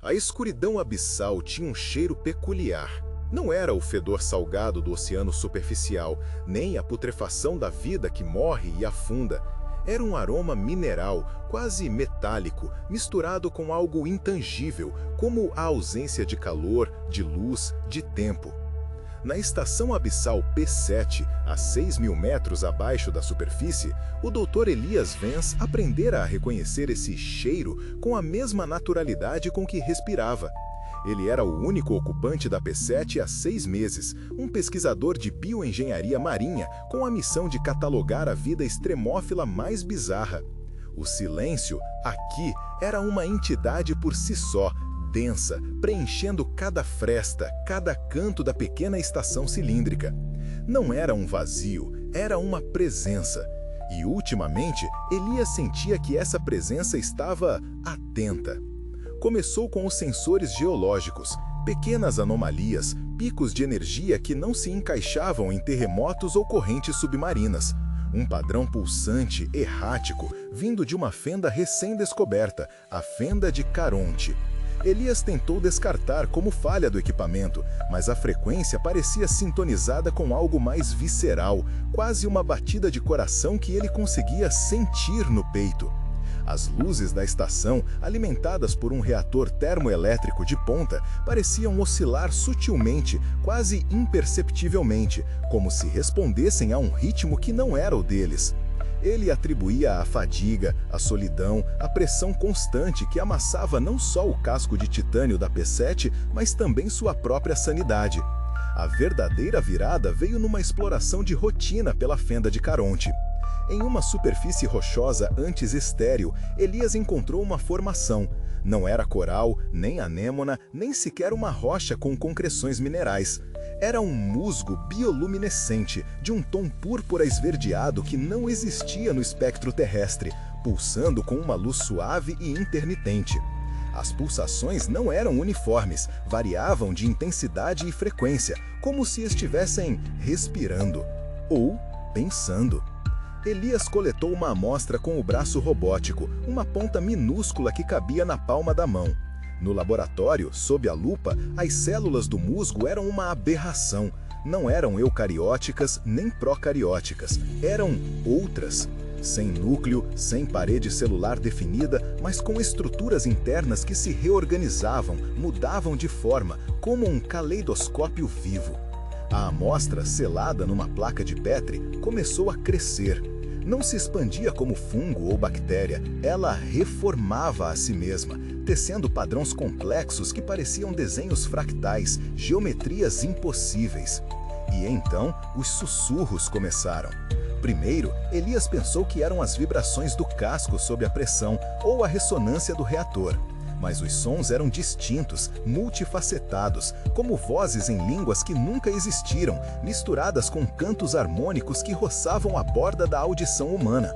A escuridão abissal tinha um cheiro peculiar. Não era o fedor salgado do oceano superficial, nem a putrefação da vida que morre e afunda. Era um aroma mineral, quase metálico, misturado com algo intangível, como a ausência de calor, de luz, de tempo. Na estação abissal P7, a 6.000 metros abaixo da superfície, o Dr. Elias Vance aprendera a reconhecer esse cheiro com a mesma naturalidade com que respirava. Ele era o único ocupante da P7 há 6 meses, um pesquisador de bioengenharia marinha com a missão de catalogar a vida extremófila mais bizarra. O silêncio, aqui, era uma entidade por si só, densa, preenchendo cada fresta, cada canto da pequena estação cilíndrica. Não era um vazio, era uma presença. E, ultimamente, Elias sentia que essa presença estava atenta. Começou com os sensores geológicos, pequenas anomalias, picos de energia que não se encaixavam em terremotos ou correntes submarinas. Um padrão pulsante, errático, vindo de uma fenda recém-descoberta, a fenda de Caronte. Elias tentou descartar como falha do equipamento, mas a frequência parecia sintonizada com algo mais visceral, quase uma batida de coração que ele conseguia sentir no peito. As luzes da estação, alimentadas por um reator termoelétrico de ponta, pareciam oscilar sutilmente, quase imperceptivelmente, como se respondessem a um ritmo que não era o deles. Ele atribuía à fadiga, à solidão, à pressão constante que amassava não só o casco de titânio da P7, mas também sua própria sanidade. A verdadeira virada veio numa exploração de rotina pela fenda de Caronte. Em uma superfície rochosa antes estéril, Elias encontrou uma formação. Não era coral, nem anêmona, nem sequer uma rocha com concreções minerais. Era um musgo bioluminescente, de um tom púrpura esverdeado que não existia no espectro terrestre, pulsando com uma luz suave e intermitente. As pulsações não eram uniformes, variavam de intensidade e frequência, como se estivessem respirando ou pensando. Elias coletou uma amostra com o braço robótico, uma ponta minúscula que cabia na palma da mão. No laboratório, sob a lupa, as células do musgo eram uma aberração. Não eram eucarióticas nem procarióticas, eram outras. Sem núcleo, sem parede celular definida, mas com estruturas internas que se reorganizavam, mudavam de forma, como um caleidoscópio vivo. A amostra, selada numa placa de Petri, começou a crescer. Não se expandia como fungo ou bactéria, ela reformava a si mesma, tecendo padrões complexos que pareciam desenhos fractais, geometrias impossíveis. E então, os sussurros começaram. Primeiro, Elias pensou que eram as vibrações do casco sob a pressão ou a ressonância do reator. Mas os sons eram distintos, multifacetados, como vozes em línguas que nunca existiram, misturadas com cantos harmônicos que roçavam a borda da audição humana.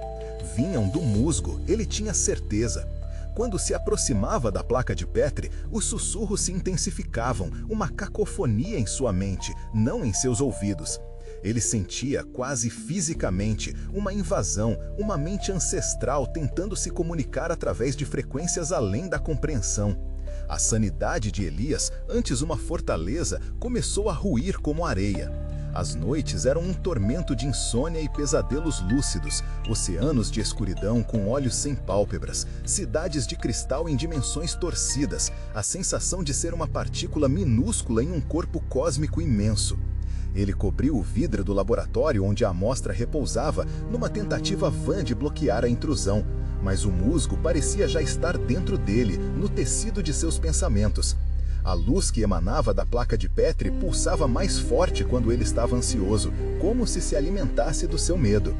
Vinham do musgo, ele tinha certeza. Quando se aproximava da placa de Petri, os sussurros se intensificavam, uma cacofonia em sua mente, não em seus ouvidos. Ele sentia, quase fisicamente, uma invasão, uma mente ancestral tentando se comunicar através de frequências além da compreensão. A sanidade de Elias, antes uma fortaleza, começou a ruir como areia. As noites eram um tormento de insônia e pesadelos lúcidos, oceanos de escuridão com olhos sem pálpebras, cidades de cristal em dimensões torcidas, a sensação de ser uma partícula minúscula em um corpo cósmico imenso. Ele cobriu o vidro do laboratório onde a amostra repousava, numa tentativa vã de bloquear a intrusão, mas o musgo parecia já estar dentro dele, no tecido de seus pensamentos. A luz que emanava da placa de Petri pulsava mais forte quando ele estava ansioso, como se alimentasse do seu medo.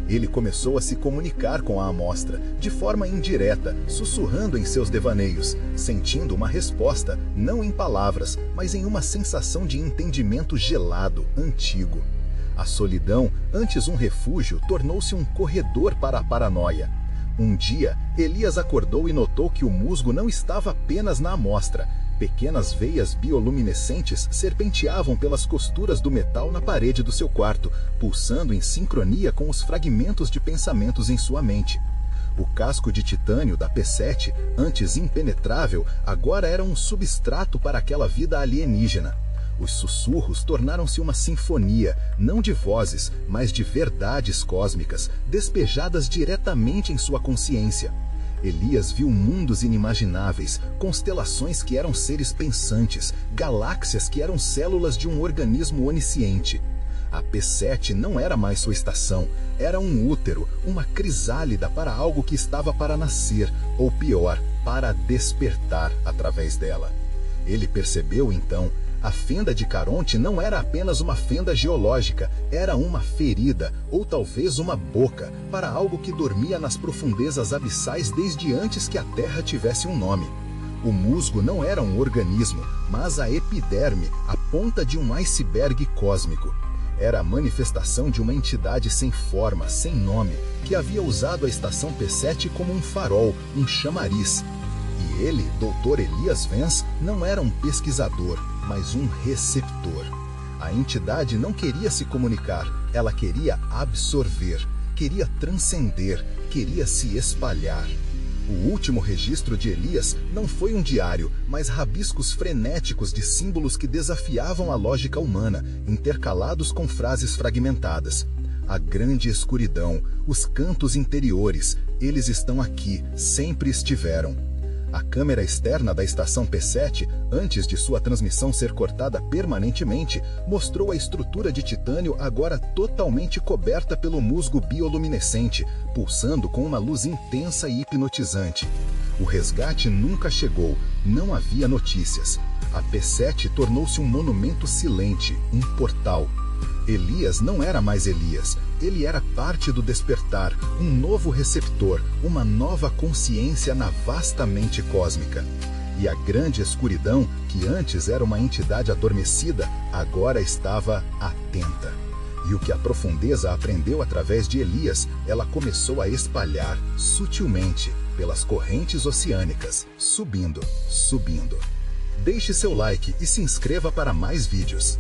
Ele começou a se comunicar com a amostra, de forma indireta, sussurrando em seus devaneios, sentindo uma resposta, não em palavras, mas em uma sensação de entendimento gelado, antigo. A solidão, antes um refúgio, tornou-se um corredor para a paranoia. Um dia, Elias acordou e notou que o musgo não estava apenas na amostra. Pequenas veias bioluminescentes serpenteavam pelas costuras do metal na parede do seu quarto, pulsando em sincronia com os fragmentos de pensamentos em sua mente. O casco de titânio da P7, antes impenetrável, agora era um substrato para aquela vida alienígena. Os sussurros tornaram-se uma sinfonia, não de vozes, mas de verdades cósmicas, despejadas diretamente em sua consciência. Elias viu mundos inimagináveis, constelações que eram seres pensantes, galáxias que eram células de um organismo onisciente. A P7 não era mais sua estação, era um útero, uma crisálida para algo que estava para nascer, ou pior, para despertar através dela. Ele percebeu então, a fenda de Caronte não era apenas uma fenda geológica, era uma ferida, ou talvez uma boca, para algo que dormia nas profundezas abissais desde antes que a Terra tivesse um nome. O musgo não era um organismo, mas a epiderme, a ponta de um iceberg cósmico. Era a manifestação de uma entidade sem forma, sem nome, que havia usado a estação P7 como um farol, um chamariz. E ele, Dr. Elias Vance, não era um pesquisador, mas um receptor. A entidade não queria se comunicar, ela queria absorver, queria transcender, queria se espalhar. O último registro de Elias não foi um diário, mas rabiscos frenéticos de símbolos que desafiavam a lógica humana, intercalados com frases fragmentadas. A grande escuridão, os cantos interiores, eles estão aqui, sempre estiveram. A câmera externa da estação P7, antes de sua transmissão ser cortada permanentemente, mostrou a estrutura de titânio agora totalmente coberta pelo musgo bioluminescente, pulsando com uma luz intensa e hipnotizante. O resgate nunca chegou, não havia notícias. A P7 tornou-se um monumento silente, um portal. Elias não era mais Elias, ele era parte do despertar, um novo receptor, uma nova consciência na vasta mente cósmica. E a grande escuridão, que antes era uma entidade adormecida, agora estava atenta. E o que a profundeza aprendeu através de Elias, ela começou a espalhar, sutilmente, pelas correntes oceânicas, subindo, subindo. Deixe seu like e se inscreva para mais vídeos.